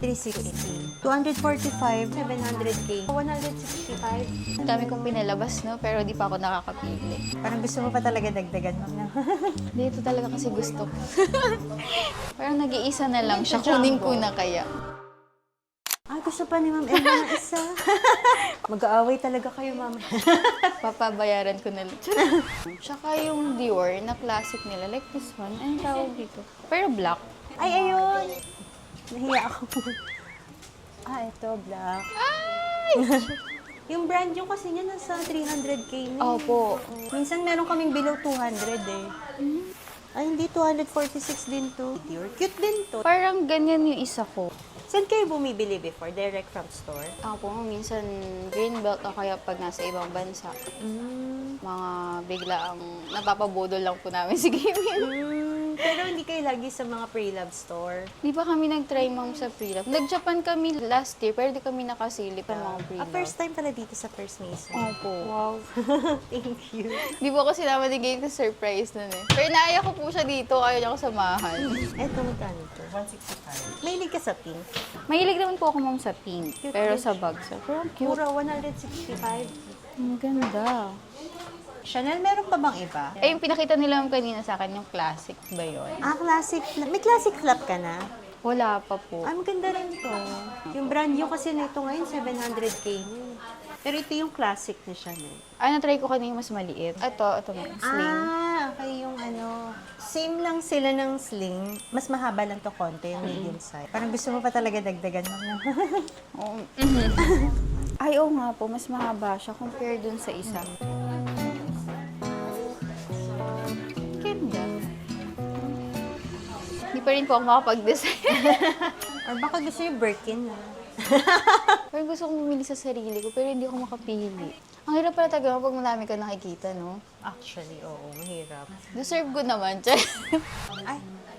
360, 245, 700K, 165. Ang dami kong pinalabas, no? Pero di pa ako nakakapili. Parang gusto mo pa talaga dagdagan, ma'am. Dito talaga kasi gusto ko. Parang nag-iisa na lang siya. Kunin ko na kaya. Gusto pa ni Ma'am Emma na isa. Mag-aaway talaga kayo, ma'am. Papabayaran ko na lang. Tsaka yung Dior na classic nila. Like this one. Anong tawag dito? Pero black. Ay, ayun. Nahiya ako. Ito, black. Ay! Yung brand yung kasi niya nasa 300K na. Opo. Minsan meron kaming below 200 eh. Ay, hindi. 246 din to. Cute din to. Parang ganyan yung isa ko. Saan kayo bumibili before? Direct from store? Ako po, minsan greenbelt o kaya pag nasa ibang bansa. Mga bigla ang napapabudol lang po namin si gaming. Pero hindi kayo lagi sa mga pre-love store. Di ba kami nag-try, ma'am, sa pre-love? Nag-Japan kami last year, pero di kami nakasilip sa mga pre-love. First time pala dito sa First Mason. Opo. Wow. Thank you. Di ba kasi naman ni Game surprise nun eh. Pero naaya ko po siya dito, ayaw niya ako samahan. Eto, magkano to? 165. Mahilig ka sa pink? Mahilig naman po ako, ma'am, sa pink. Cute Pero din. sa bags. Pero ang cute. Mura, 165. Ang ganda. Chanel, meron pa bang iba? Eh, yung pinakita nila ma'am kanina sa akin, yung classic ba yun? Classic. May classic flap ka na? Wala pa po. Maganda rin to. Yung brand new kasi nito ngayon, 700K na. Pero ito yung classic na Chanel. Na-try ko kanina mas maliit. Ito ma'am, sling. Okay, yung ano. Same lang sila ng sling. Mas mahaba lang to konti, yung medium size. Parang gusto mo pa talaga dagdagan mo na. Oo. Ay, oo nga po, mas mahaba siya compare dun sa isa. Ganda. Hindi pa rin po ako makapag-design. Or baka gusto yung Birkin na. Parang gusto kong bumili sa sarili ko, pero hindi ako makapili. Ang hirap pala talaga pag marami ka nakikita, no? Actually, oo, mahirap. Deserve ko naman,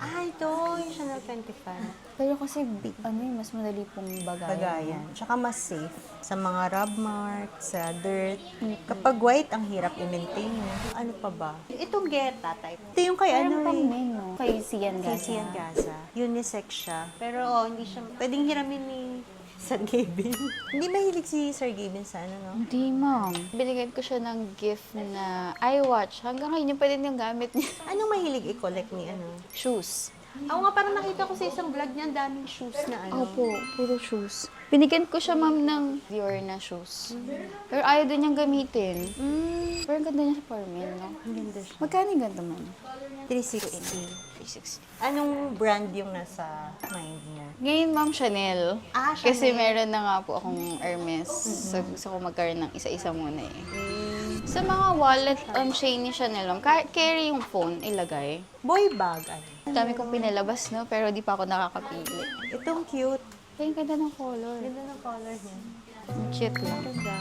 Ito, yung Chanel 25. Pero kasi, mas madali pong bagayan. Bagayan. Tsaka mas safe sa mga rub mark, sa dirt. Kapag white, ang hirap i-maintain. Ano pa ba? Itong Geta type. Ito yung kay Parang pang eh. men, no? Kay Sian Gaza. Casey and Gaza. Unisex siya. Pero hindi siya, pwedeng hiramin ni Sir Gavin. Hindi mahilig si Sir Gavin sa ano, no? Hindi, ma'am. Binigyan ko siya ng gift na iWatch. Hanggang ngayon, yung pwede niyang gamit niya. Anong mahilig i-collect ni ano? Shoes. Ako nga, parang nakita ko sa isang vlog niya, ang daming shoes na ano. Opo, puro shoes. Binigyan ko siya, ma'am, ng Dior na shoes. Pero ayaw din niyang gamitin. Pero ang ganda niya sa Parmen, no? Ang ganda siya. Magkano yung ganda, ma'am? 360. 360. Anong brand yung nasa mind mo? Ngayon, ma'am, Chanel. Chanel. Kasi meron na nga po akong Hermes. So, gusto ko magkaroon ng isa-isa muna eh. Sa mga wallet, chain ni Chanel, ma'am, carry yung phone, ilagay. Boy bag, ano? Ang dami kong pinalabas, no? Pero di pa ako nakakapili. Itong cute. Ay, ang ganda ng color. Ganda ng color niya. Ang cute lang. Ganda.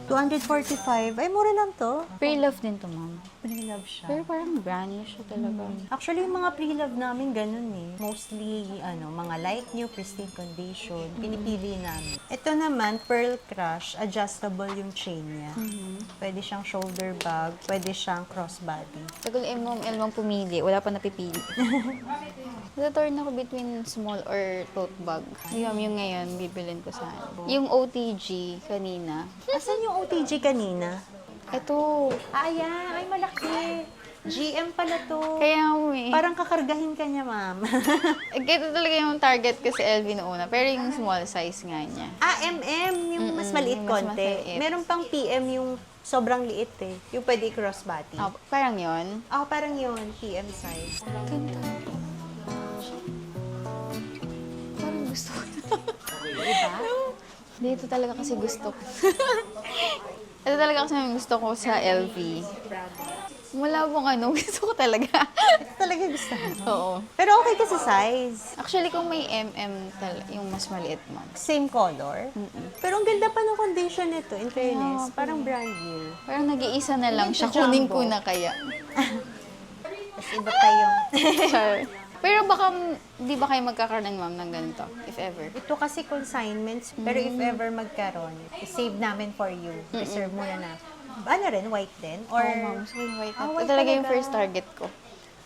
245. Ay, mura lang to. Pre-love din to, ma'am. Pre-love siya. Pero parang brand new siya talaga. Actually, yung mga pre-love namin ganun eh. Mostly, mga light new, pristine condition. Pinipili namin. Ito naman, Pearl Crush. Adjustable yung chain niya. Pwede siyang shoulder bag. Pwede siyang crossbody. Tagal elmong pumili. Wala pa napipili. Natatorn ako between small or tote bag. Yung ngayon, bibilin ko sana. Yung OTG kanina. Asan yung OTG kanina? Ito. Ayan. Ay, malaki. GM pala to. Kaya may... Parang kakargahin ka niya, ma'am. Ito talaga yung target ko sa LV noona. Pero yung small size nga niya. MM, yung mas maliit mas konti. maliit. Meron pang PM yung sobrang liit eh. Yung pwede crossbody. Parang yon. Parang yun, PM size. Ganda. Parang gusto ko na. Diba? Dito talaga kasi gusto ko. Ito talaga kasi yung gusto ko sa LV. Wala pong gusto ko talaga. Ito talaga gusto mo. Oo. Pero okay ka sa size. Actually, kung may yung mas maliit mo. Same color. Pero ang ganda pa ng condition nito, in fairness. Parang brand new. Parang nag-iisa na lang siya. Jumbo. Kunin ko na kaya. Tapos iba pa yung... Char. Pero baka, di ba kayo magkakaroon ng ma'am ng ganito? If ever. Ito kasi consignments. Pero if ever magkaroon, save namin for you. Reserve muna na. Ano rin, white din? Or... Oo, ma'am. So, yung white. Ah, Ito white talaga yung talaga. first target ko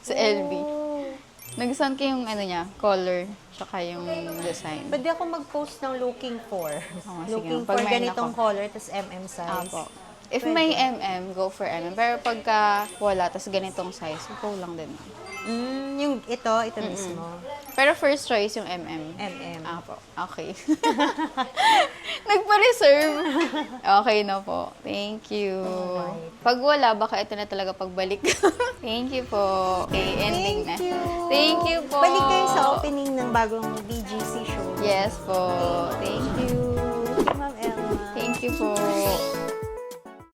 sa LV. Oh. Nagustuhan ko yung ano niya, color, tsaka yung design. Pwede ako mag-post ng looking for. Oo, sige. Looking Pag for meron ganitong ako. color, tas MM size. Apo. If may MM, go for MM. Pero pagka wala, tas ganitong size, go lang din. Yung ito mismo. Pero first choice yung MM. MM. Apo. Okay. Nagpa-reserve. Okay na po. Thank you. Pag wala, baka ito na talaga pagbalik. Thank you po. Okay, ending na. Thank you. Thank you po. Balik kayo sa opening ng bagong BGC show. Yes po. Thank you. Ma'am Elma. Thank you po.